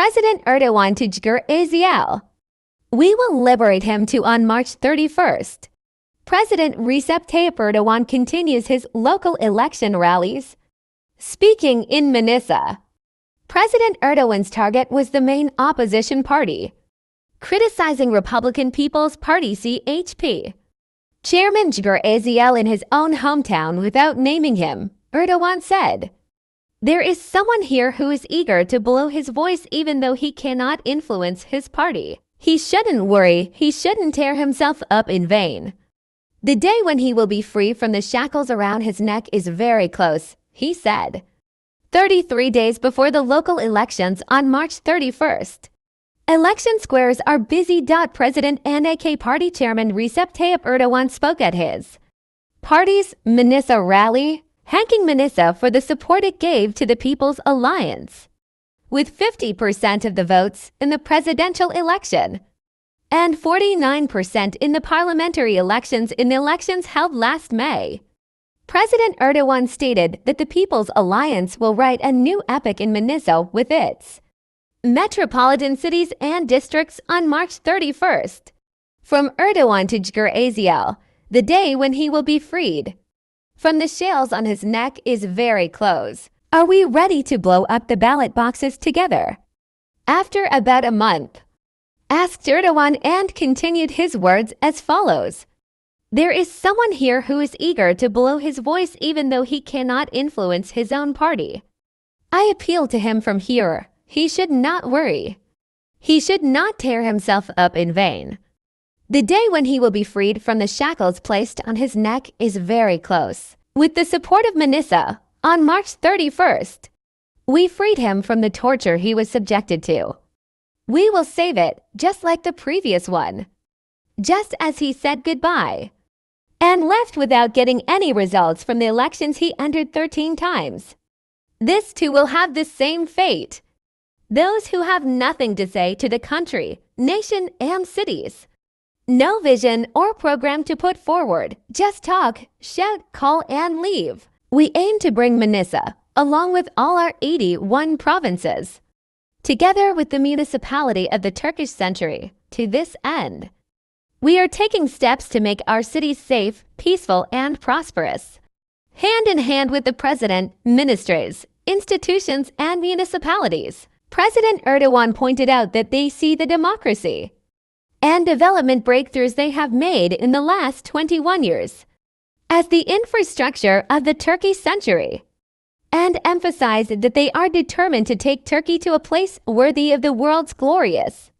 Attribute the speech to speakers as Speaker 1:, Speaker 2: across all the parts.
Speaker 1: President Erdogan to Özgür Özel. We will liberate him too on March 31st. President Recep Tayyip Erdoğan continues his local election rallies. Speaking in Manisa, President Erdogan's target was the main opposition party, criticizing Republican People's Party (CHP) Chairman Özgür Özel in his own hometown without naming him. Erdogan said, "There is someone here who is eager to blow his voice even though he cannot influence his party. He shouldn't worry, he shouldn't tear himself up in vain. The day when he will be free from the shackles around his neck is very close," he said. 33 days before the local elections on March 31st. Election squares are busy. President and AK Party Chairman Recep Tayyip Erdoğan spoke at his party's Manisa rally, thanking Manisa for the support it gave to the People's Alliance, with 50% of the votes in the presidential election and 49% in the parliamentary elections in the elections held last May. President Erdogan stated that the People's Alliance will write a new epic in Manisa with its metropolitan cities and districts on March 31st. From Erdogan to Özgür Özel, the day when he will be freed from the shackles on his neck is very close. Are we ready to blow up the ballot boxes together? After about a month, asked Erdogan and continued his words as follows. There is someone here who is eager to blow his voice even though he cannot influence his own party. I appeal to him from here. He should not worry. He should not tear himself up in vain. The day when he will be freed from the shackles placed on his neck is very close. With the support of Manisa, on March 31st, we freed him from the torture he was subjected to. We will save it, just like the previous one. Just as he said goodbye and left without getting any results from the elections he entered 13 times. This too will have the same fate. Those who have nothing to say to the country, nation, and cities. No vision or program to put forward. Just talk, shout, call, and leave. We aim to bring Manisa, along with all our 81 provinces, together with the municipality of the Turkish century, to this end. We are taking steps to make our cities safe, peaceful, and prosperous. Hand in hand with the president, ministries, institutions, and municipalities. President Erdogan pointed out that they see the democracy and development breakthroughs they have made in the last 21 years as the infrastructure of the Turkish century, and emphasized that they are determined to take Turkey to a place worthy of the world's glorious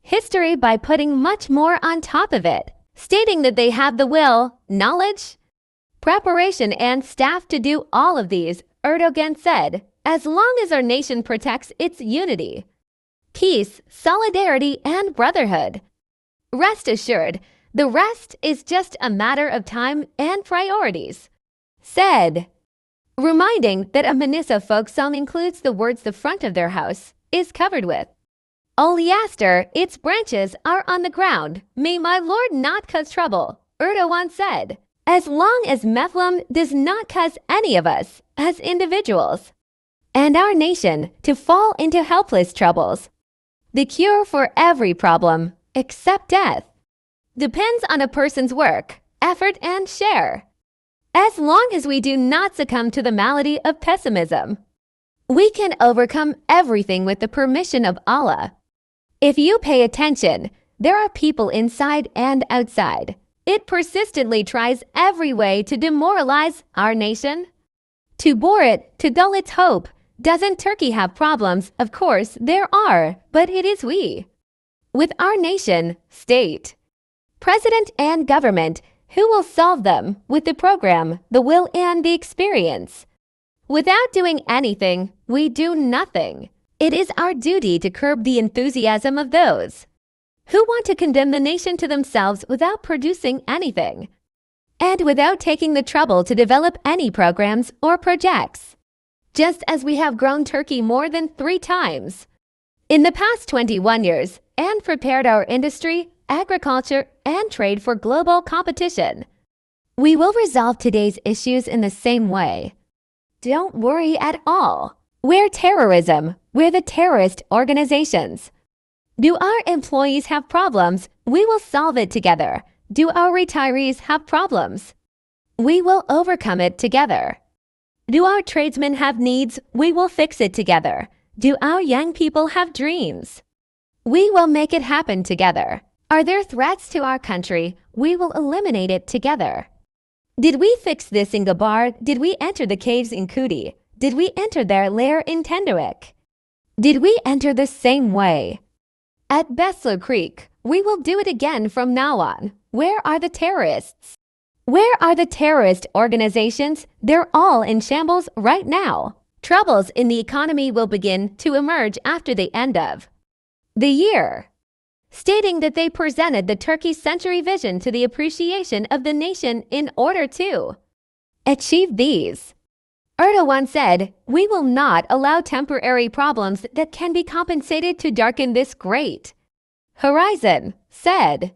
Speaker 1: history by putting much more on top of it, stating that they have the will, knowledge, preparation, and staff to do all of these. Erdogan said, as long as our nation protects its unity, peace, solidarity, and brotherhood, rest assured, the rest is just a matter of time and priorities, said, reminding that a Manisa folk song includes the words "the front of their house is covered with oleaster, its branches are on the ground. May my Lord not cause trouble," Erdogan said, as long as Meflum does not cause any of us as individuals and our nation to fall into helpless troubles. The cure for every problem, except death, depends on a person's work, effort, and share. As long as we do not succumb to the malady of pessimism, we can overcome everything with the permission of Allah. If you pay attention, there are people inside and outside. It persistently tries every way to demoralize our nation, to bore it, to dull its hope. Doesn't Turkey have problems? Of course there are, but it is we, with our nation, state, president, and government, who will solve them with the program, the will, and the experience. Without doing anything, we do nothing. It is our duty to curb the enthusiasm of those who want to condemn the nation to themselves without producing anything, and without taking the trouble to develop any programs or projects. Just as we have grown Turkey more than 3 times in the past 21 years and prepared our industry, agriculture, and trade for global competition, we will resolve today's issues in the same way. Don't worry at all. Where terrorism? We're the terrorist organizations. Do our employees have problems? We will solve it together. Do our retirees have problems? We will overcome it together. Do our tradesmen have needs? We will fix it together. Do our young people have dreams? We will make it happen together. Are there threats to our country? We will eliminate it together. Did we fix this in Gabar? Did we enter the caves in Kuti? Did we enter their lair in Tenderik? Did we enter the same way? At Beslo Creek, we will do it again from now on. Where are the terrorists? Where are the terrorist organizations? They're all in shambles right now. Troubles in the economy will begin to emerge after the end of the year, stating that they presented the Turkey's century vision to the appreciation of the nation in order to achieve these. Erdogan said, "We will not allow temporary problems that can be compensated to darken this great horizon," said.